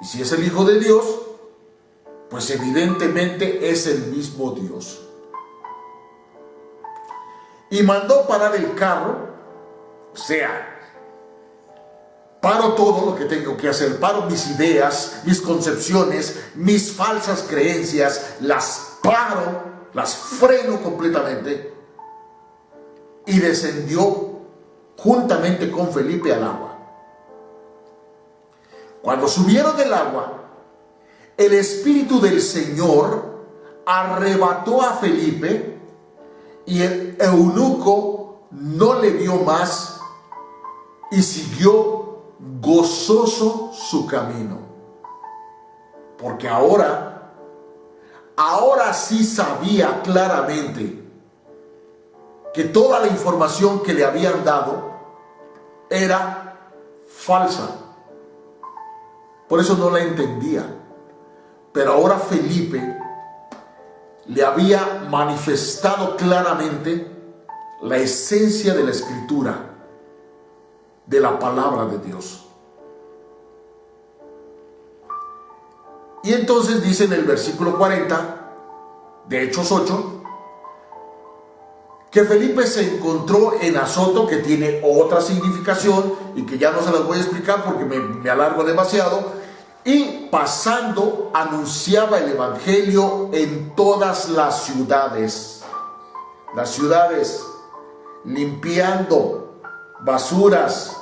Y si es el Hijo de Dios, pues evidentemente es el mismo Dios. Y mandó parar el carro, o sea, paro todo lo que tengo que hacer, paro mis ideas, mis concepciones, mis falsas creencias, las paro, las freno completamente, y descendió juntamente con Felipe al agua. Cuando subieron del agua, el Espíritu del Señor arrebató a Felipe y el eunuco no le vio más y siguió gozoso su camino. Porque ahora sí sabía claramente que toda la información que le habían dado era falsa. Por eso no la entendía. Pero ahora Felipe le había manifestado claramente la esencia de la Escritura, de la palabra de Dios. Y entonces dice en el versículo 40 de Hechos 8 que Felipe se encontró en Azoto, que tiene otra significación y que ya no se las voy a explicar porque me alargo demasiado, y pasando anunciaba el evangelio en todas las ciudades, limpiando basuras,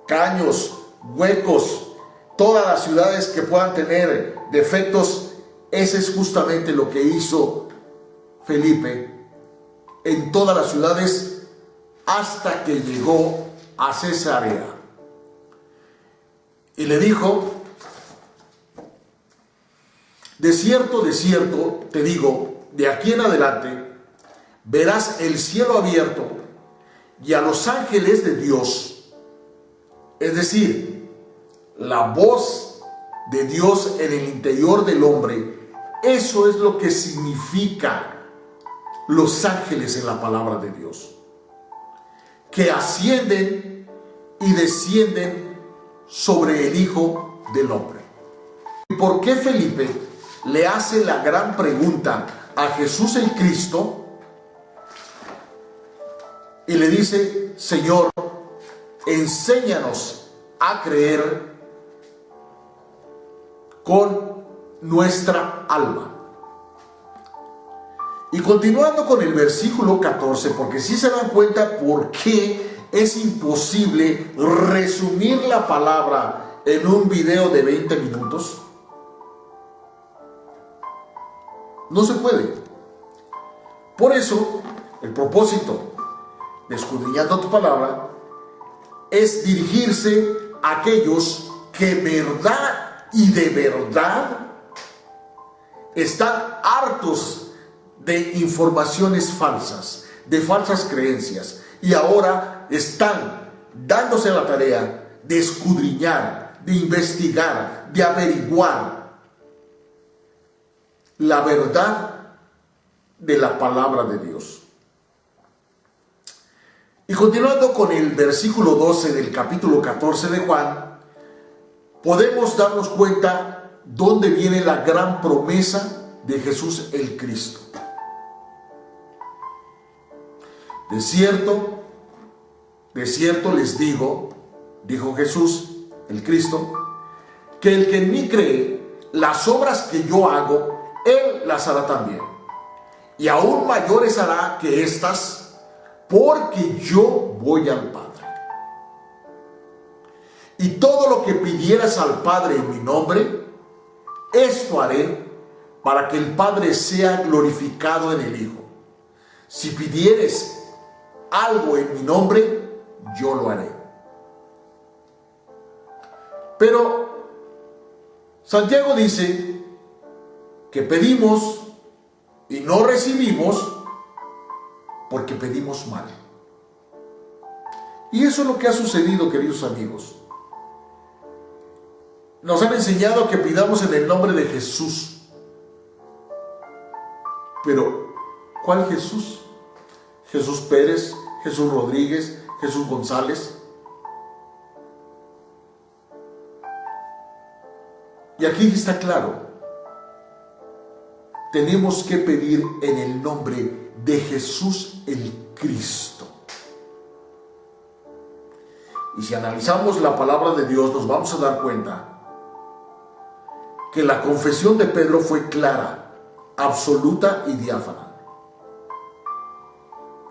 caños, huecos, todas las ciudades que puedan tener defectos. Ese es justamente lo que hizo Felipe en todas las ciudades hasta que llegó a Cesarea. Y le dijo: de cierto, te digo, de aquí en adelante verás el cielo abierto y a los ángeles de Dios, es decir, la voz de Dios en el interior del hombre. Eso es lo que significa los ángeles en la palabra de Dios, que ascienden y descienden sobre el Hijo del Hombre. ¿Y por qué Felipe le hace la gran pregunta a Jesús el Cristo y le dice: Señor, enséñanos a creer con nuestra alma? Y continuando con el versículo 14, porque si se dan cuenta por qué es imposible resumir la palabra en un video de 20 minutos. No se puede. Por eso, el propósito de Escudriñando tu Palabra es dirigirse a aquellos que verdad y de verdad están hartos de informaciones falsas, de falsas creencias, y ahora están dándose la tarea de escudriñar, de investigar, de averiguar la verdad de la palabra de Dios. Y continuando con el versículo 12 del capítulo 14 de Juan, podemos darnos cuenta dónde viene la gran promesa de Jesús el Cristo. De cierto les digo, dijo Jesús el Cristo, que el que en mí cree, las obras que yo hago, él las hará también, y aún mayores hará que estas, porque yo voy al Padre. Y todo lo que pidieras al Padre en mi nombre, esto haré, para que el Padre sea glorificado en el Hijo. Si pidieres algo en mi nombre, yo lo haré. Pero Santiago dice que pedimos y no recibimos porque pedimos mal. Y eso es lo que ha sucedido, queridos amigos. Nos han enseñado que pidamos en el nombre de Jesús. Pero, ¿cuál Jesús? Jesús Pérez, Jesús Rodríguez, Jesús González. Y aquí está claro, tenemos que pedir en el nombre de Jesús el Cristo. Y si analizamos la palabra de Dios, nos vamos a dar cuenta que la confesión de Pedro fue clara, absoluta y diáfana.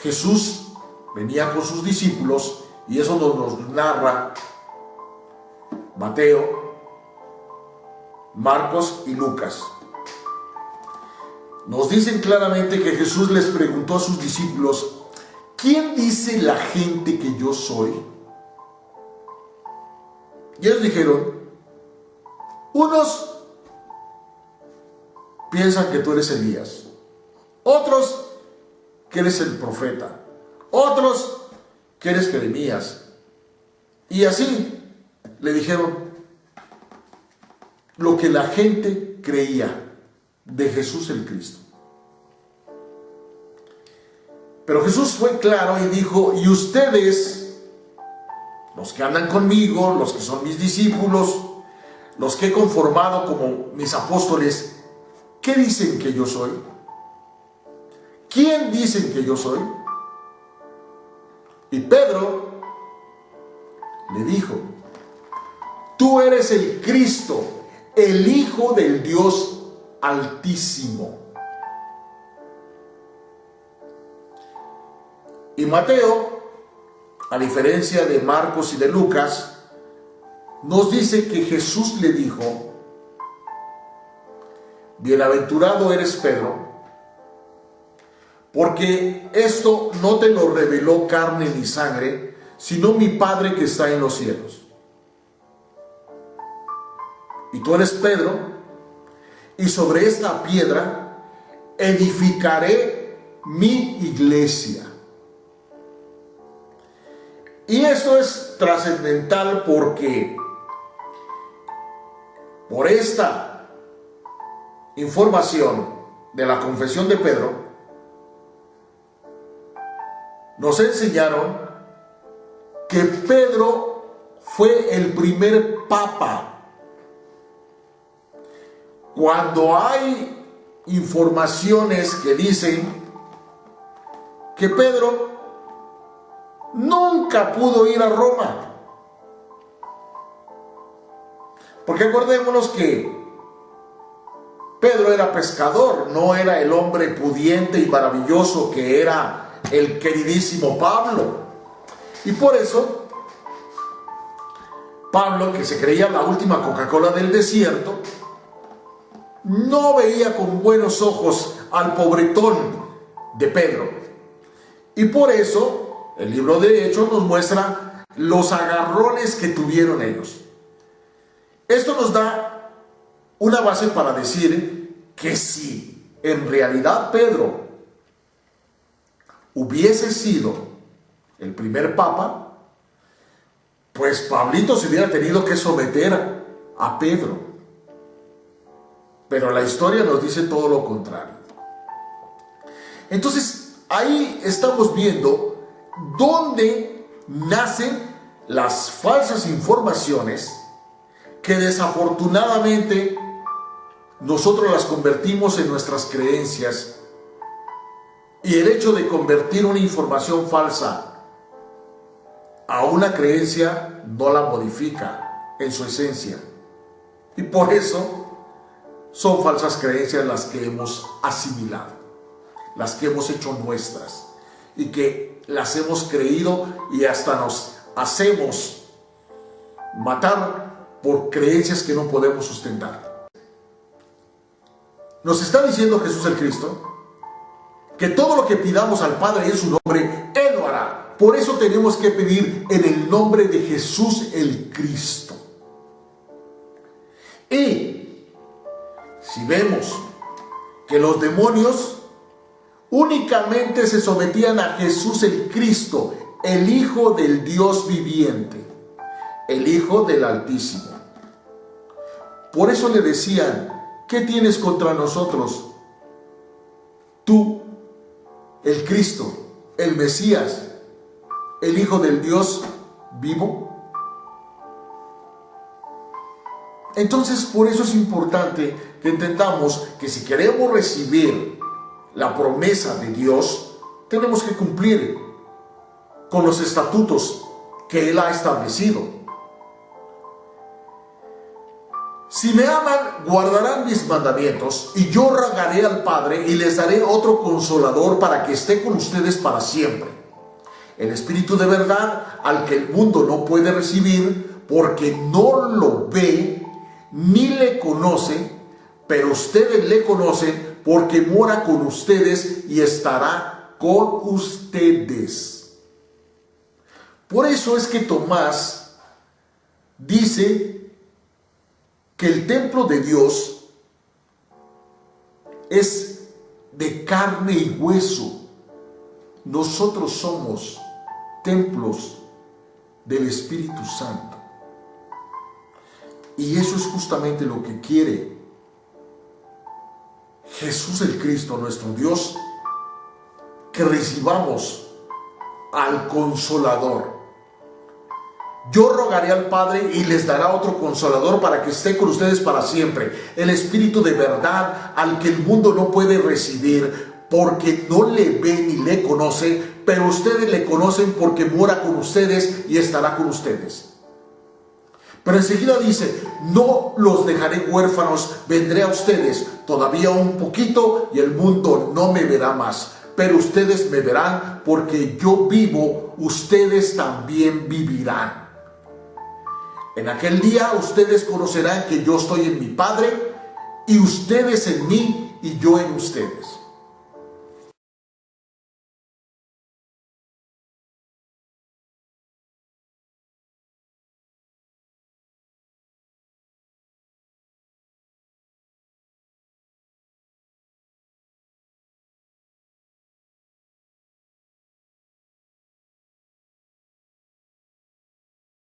Jesús venía con sus discípulos, y eso nos narra Mateo, Marcos y Lucas. Nos dicen claramente que Jesús les preguntó a sus discípulos: ¿quién dice la gente que yo soy? Y ellos dijeron: unos piensan que tú eres Elías, otros que eres el profeta, otros que eres Jeremías. Y así le dijeron lo que la gente creía de Jesús el Cristo. Pero Jesús fue claro y dijo: y ustedes, los que andan conmigo, los que son mis discípulos, los que he conformado como mis apóstoles, ¿qué dicen que yo soy? ¿Quién dicen que yo soy? Y Pedro le dijo: tú eres el Cristo, el Hijo del Dios Altísimo. Y Mateo, a diferencia de Marcos y de Lucas, nos dice que Jesús le dijo: bienaventurado eres Pedro, porque esto no te lo reveló carne ni sangre, sino mi Padre que está en los cielos. Y tú eres Pedro, y sobre esta piedra edificaré mi iglesia. Y esto es trascendental porque por esta información de la confesión de Pedro, nos enseñaron que Pedro fue el primer papa. Cuando hay informaciones que dicen que Pedro nunca pudo ir a Roma, porque acordémonos que Pedro era pescador, no era el hombre pudiente y maravilloso que era el queridísimo Pablo. Y por eso Pablo, que se creía la última Coca-Cola del desierto, no veía con buenos ojos al pobretón de Pedro. Y por eso el libro de Hechos nos muestra los agarrones que tuvieron ellos. Esto nos da una base para decir que si en realidad Pedro hubiese sido el primer papa, pues Pablito se hubiera tenido que someter a Pedro. Pero la historia nos dice todo lo contrario. Entonces, ahí estamos viendo dónde nacen las falsas informaciones que desafortunadamente nosotros las convertimos en nuestras creencias. Y el hecho de convertir una información falsa a una creencia no la modifica en su esencia. Y por eso son falsas creencias las que hemos asimilado, las que hemos hecho nuestras y que las hemos creído y hasta nos hacemos matar por creencias que no podemos sustentar. Nos está diciendo Jesús el Cristo que todo lo que pidamos al Padre en su nombre, Él lo hará. Por eso tenemos que pedir en el nombre de Jesús el Cristo. Y si vemos que los demonios únicamente se sometían a Jesús el Cristo, el Hijo del Dios viviente, el Hijo del Altísimo. Por eso le decían: ¿qué tienes contra nosotros? Tú, el Cristo, el Mesías, el Hijo del Dios vivo. Entonces, por eso es importante que entendamos que si queremos recibir la promesa de Dios, tenemos que cumplir con los estatutos que Él ha establecido. Si me aman, guardarán mis mandamientos, y yo rogaré al Padre y les daré otro consolador para que esté con ustedes para siempre. El Espíritu de verdad, al que el mundo no puede recibir, porque no lo ve ni le conoce, pero ustedes le conocen porque mora con ustedes y estará con ustedes. Por eso es que Tomás dice que el templo de Dios es de carne y hueso. Nosotros somos templos del Espíritu Santo. Y eso es justamente lo que quiere Jesús el Cristo, nuestro Dios, que recibamos al Consolador. Yo rogaré al Padre y les dará otro Consolador para que esté con ustedes para siempre. El Espíritu de verdad, al que el mundo no puede recibir, porque no le ve ni le conoce, pero ustedes le conocen porque mora con ustedes y estará con ustedes. Pero enseguida dice, no los dejaré huérfanos, vendré a ustedes todavía un poquito y el mundo no me verá más. Pero ustedes me verán porque yo vivo, ustedes también vivirán. En aquel día ustedes conocerán que yo estoy en mi Padre y ustedes en mí y yo en ustedes.